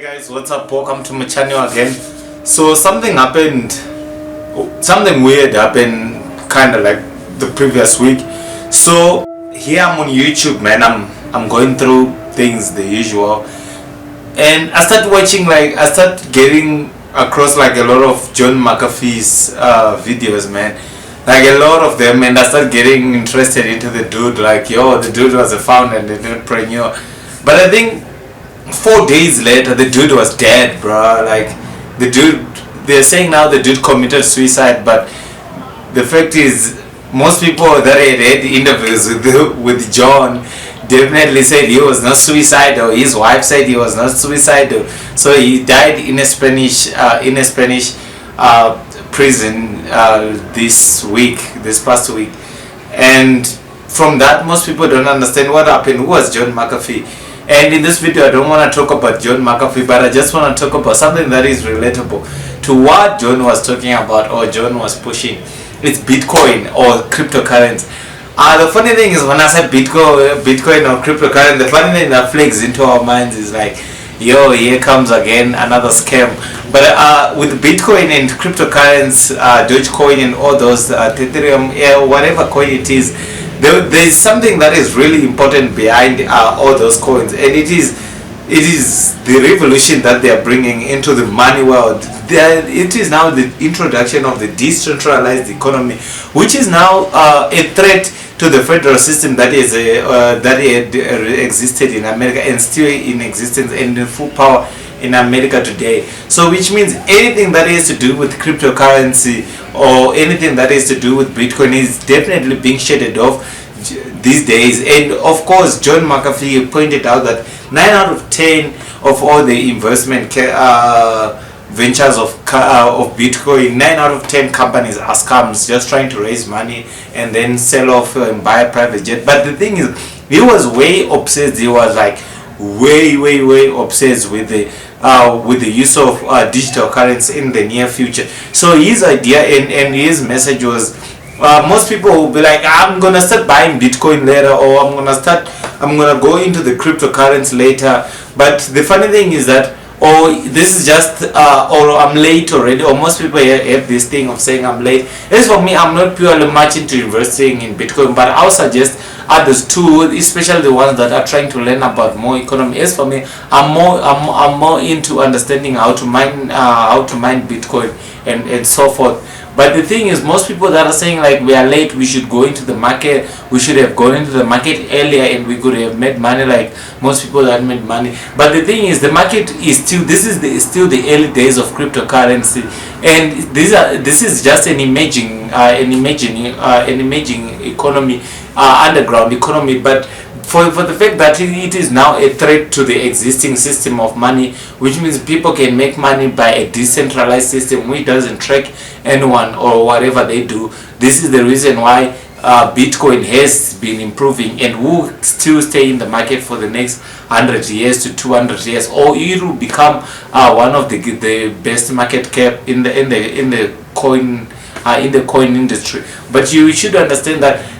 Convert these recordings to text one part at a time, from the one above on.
Guys, what's up? Welcome to my channel again. So something happened, something weird happened kind of like the previous week. So here I'm on YouTube, man. I'm going through things the usual, and I started watching, like I started getting across like a lot of John McAfee's videos, man. Like a lot of them, and I started getting interested into the dude. Like, yo, the dude was a founder and an entrepreneur. But I think 4 days later, the dude was dead, bro. Like, the dude, they're saying now the dude committed suicide, but the fact is, most people that had had interviews with John definitely said he was not suicidal. His wife said he was not suicidal. So he died in a Spanish prison this past week, and from that, most people don't understand what happened. Who was John McAfee? And in this video, I don't want to talk about John McAfee, but I just want to talk about something that is relatable to what John was talking about or John was pushing. It's Bitcoin or cryptocurrency. The funny thing is, when I say Bitcoin or cryptocurrency, the funny thing that flags into our minds is like, yo, here comes again another scam. But with Bitcoin and cryptocurrency, Dogecoin and all those, Ethereum, whatever coin it is, there is something that is really important behind all those coins, and it is the revolution that they are bringing into the money world. It is now the introduction of the decentralized economy, which is now a threat to the federal system that is that had existed in America and still in existence and in full power in America today. So which means anything that has to do with cryptocurrency or anything that has to do with Bitcoin is definitely being shaded off these days. And of course, John McAfee pointed out that 9 out of 10 of all the investment ventures of Bitcoin, 9 out of 10 companies are scams, just trying to raise money and then sell off and buy a private jet. But the thing is, he was way obsessed. He was like way obsessed with the use of digital currency in the near future. So his idea and his message was, most people will be like, I'm gonna start buying Bitcoin later, or I'm gonna go into the cryptocurrency later. But the funny thing is that, this is just or I'm late already, or most people have this thing of saying I'm late. As for me, I'm not purely much into investing in Bitcoin, but I'll suggest others too, especially the ones that are trying to learn about more economy. As for me, I'm more into understanding how to mine Bitcoin and so forth. But the thing is, most people that are saying like we are late, we should go into the market, we should have gone into the market earlier and we could have made money like most people that made money. But the thing is, the market is still, still the early days of cryptocurrency, and this is just an emerging economy, underground economy. But for the fact that it is now a threat to the existing system of money, which means people can make money by a decentralized system which doesn't track anyone or whatever they do. This is the reason why Bitcoin has been improving and will still stay in the market for the next 100 years to 200 years, or it will become one of the best market cap in the coin industry. But you should understand that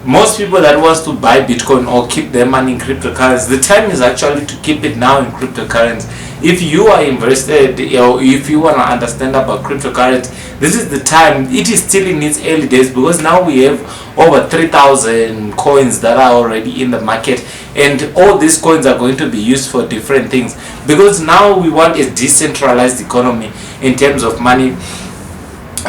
most people that wants to buy Bitcoin or keep their money in cryptocurrency, the time is actually to keep it now in cryptocurrency. If you are invested, or if you want to understand about cryptocurrency, this is the time. It is still in its early days, because now we have over 3,000 coins that are already in the market, and all these coins are going to be used for different things, because now we want a decentralized economy in terms of money.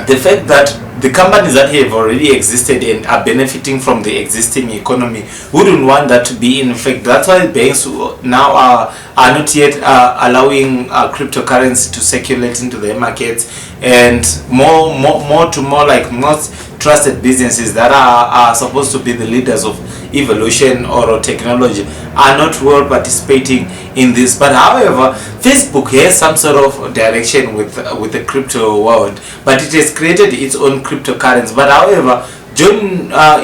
The fact that the companies that have already existed and are benefiting from the existing economy wouldn't want that to be in effect. That's why banks now are not yet allowing cryptocurrency to circulate into their markets, and more like most trusted businesses that are supposed to be the leaders of evolution or technology are not well participating in this. But however, Facebook has some sort of direction with the crypto world, but it has created its own cryptocurrency. But however,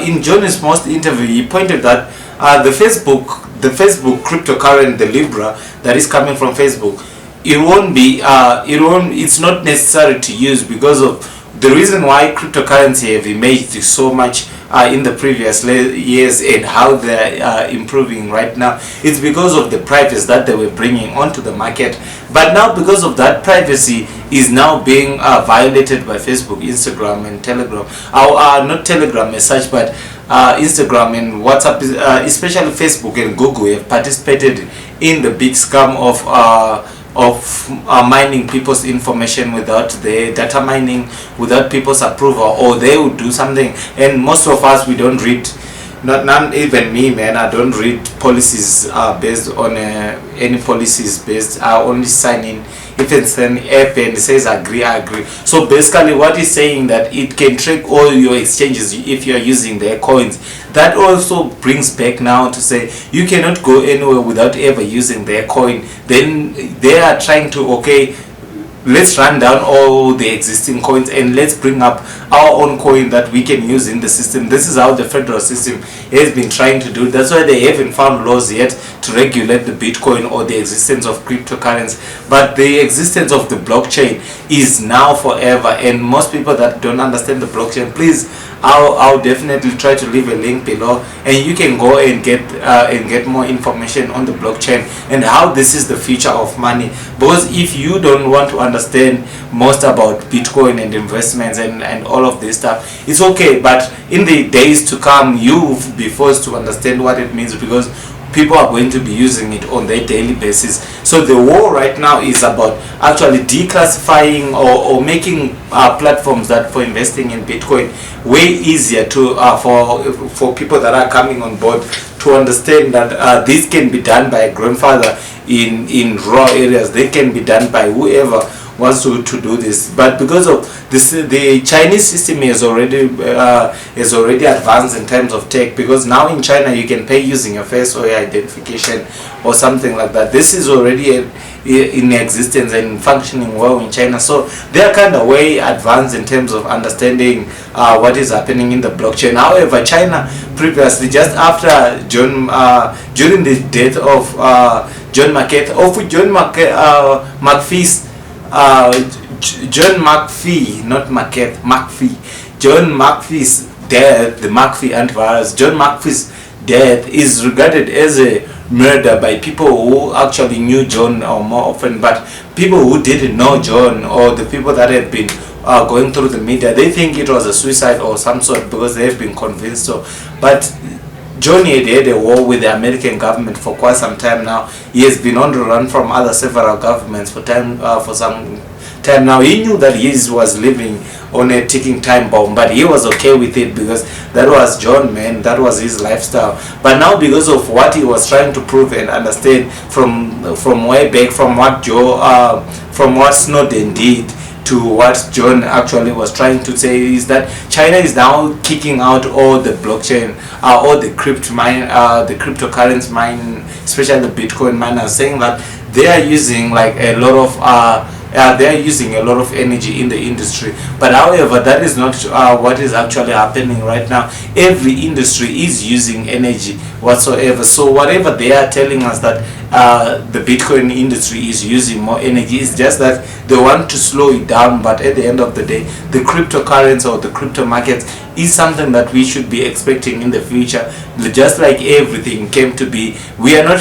in John's most interview, he pointed that the Facebook cryptocurrency, the Libra that is coming from Facebook, it's not necessary to use, because of the reason why cryptocurrency have emerged so much in the previous years and how they're improving right now. It's because of the prices that they were bringing onto the market But now, because of that, privacy is now being violated by Facebook, Instagram, and Telegram. Not Telegram as such, but Instagram and WhatsApp, especially Facebook and Google, have participated in the big scam of mining people's information without the data mining, without people's approval, or they would do something. And most of us, we don't read, not even me, man, I don't read policies based on any policies based. I only sign in if it's an app and it says agree, I agree. So basically what is saying that it can track all your exchanges if you are using their coins. That also brings back now to say you cannot go anywhere without ever using their coin. Then they are trying to, okay, let's run down all the existing coins and let's bring up our own coin that we can use in the system. This is how the federal system has been trying to do. That's why they haven't found laws yet to regulate the Bitcoin or the existence of cryptocurrency. But the existence of the blockchain is now forever, and most people that don't understand the blockchain, please, I'll definitely try to leave a link below, and you can go and get more information on the blockchain and how this is the future of money. Because if you don't want to understand most about Bitcoin and investments and all of this stuff, it's okay, but in the days to come you'll be forced to understand what it means, because people are going to be using it on their daily basis. So the war right now is about actually declassifying or making platforms that for investing in Bitcoin way easier to for people that are coming on board to understand that this can be done by a grandfather in rural areas. They can be done by whoever wants to do this. But because of this, the Chinese system is already advanced in terms of tech, because now in China you can pay using your face or your identification or something like that. This is already in existence and functioning well in China. So they are kind of way advanced in terms of understanding what is happening in the blockchain. However, China previously, just after during the death of John McAfee, John McAfee's death, the McAfee antivirus, John McAfee's death is regarded as a murder by people who actually knew John or more often, but people who didn't know John or the people that have been going through the media, they think it was a suicide or some sort because they have been convinced so. But Johnny had a war with the American government for quite some time now. He has been on the run from several governments for some time now. He knew that he was living on a ticking time bomb, but he was okay with it because that was John, man. That was his lifestyle. But now, because of what he was trying to prove and understand from way back, from what Snowden did to what John actually was trying to say, is that China is now kicking out all the blockchain, all the cryptocurrency mine, especially the Bitcoin miners, saying that they are using like a lot of they are using a lot of energy in the industry. But however, that is not what is actually happening right now. Every industry is using energy whatsoever. So whatever they are telling us that the Bitcoin industry is using more energy, is just that they want to slow it down. But at the end of the day, the cryptocurrency or the crypto markets is something that we should be expecting in the future. Just like everything came to be, we are not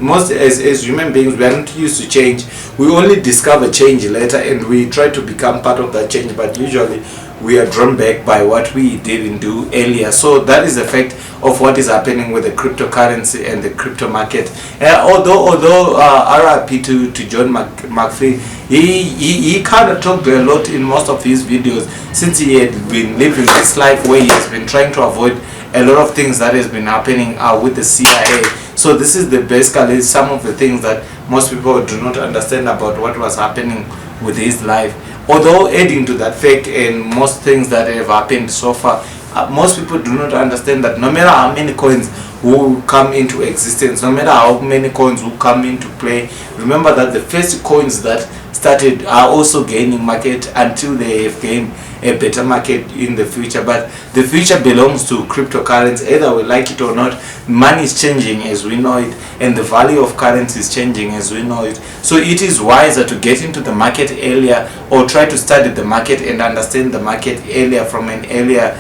most as human beings, we are not used to change. We only discover change later and we try to become part of that change, but usually we are drawn back by what we didn't do earlier. So that is the fact of what is happening with the cryptocurrency and the crypto market. Although RIP to John McAfee, he kind of talked a lot in most of his videos, since he had been living this life where he has been trying to avoid a lot of things that has been happening with the CIA. So this is basically some of the things that most people do not understand about what was happening with his life. Although adding to that fact and most things that have happened so far, most people do not understand that no matter how many coins will come into existence, no matter how many coins will come into play, remember that the first coins that started are also gaining market until they have gained a better market in the future. But the future belongs to cryptocurrency. Either we like it or not, money is changing as we know it, and the value of currency is changing as we know it. So it is wiser to get into the market earlier, or try to study the market and understand the market earlier, from an earlier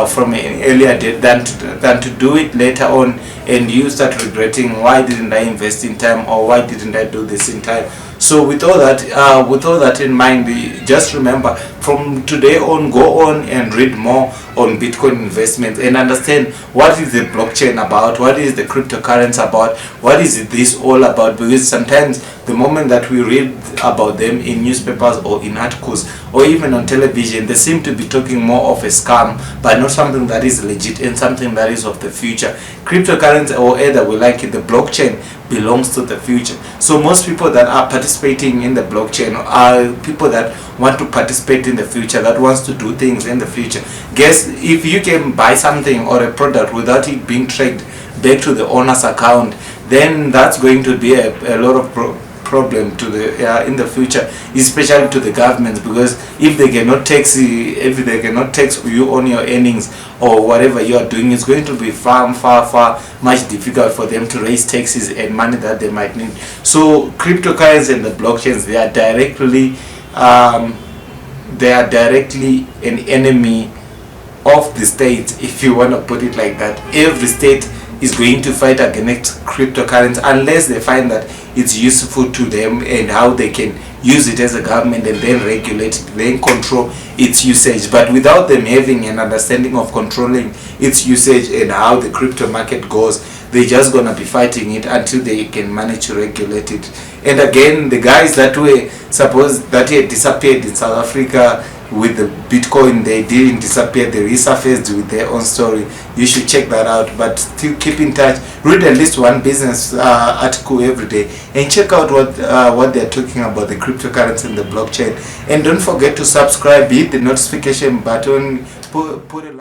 from an earlier date than to do it later on, and you start regretting, why didn't I invest in time, or why didn't I do this in time. So with all that in mind, just remember, from today on, go on and read more on Bitcoin investments and understand what is the blockchain about, what is the cryptocurrency about, what is this all about. Because sometimes the moment that we read about them in newspapers or in articles or even on television, they seem to be talking more of a scam, but not something that is legit and something that is of the future. Cryptocurrency, or either we like it, the blockchain belongs to the future. So most people that are participating in the blockchain are people that want to participate in the future, that wants to do things in the future. Guess if you can buy something or a product without it being tracked back to the owner's account, then that's going to be a lot of problem to the in the future, especially to the governments, because if they cannot tax you on your earnings or whatever you are doing, it's going to be far much difficult for them to raise taxes and money that they might need. So cryptocurrency and the blockchains, they are directly an enemy of the state, if you want to put it like that. Every state is going to fight against cryptocurrency unless they find that it's useful to them and how they can use it as a government and then regulate it, then control its usage. But without them having an understanding of controlling its usage and how the crypto market goes, they're just gonna be fighting it until they can manage to regulate it. And again, the guys that were supposed that had disappeared in South Africa with the Bitcoin, they didn't disappear, they resurfaced with their own story. You should check that out. But still keep in touch, read at least one business article every day and check out what they're talking about, the cryptocurrency and the blockchain. And don't forget to subscribe, hit the notification button, put a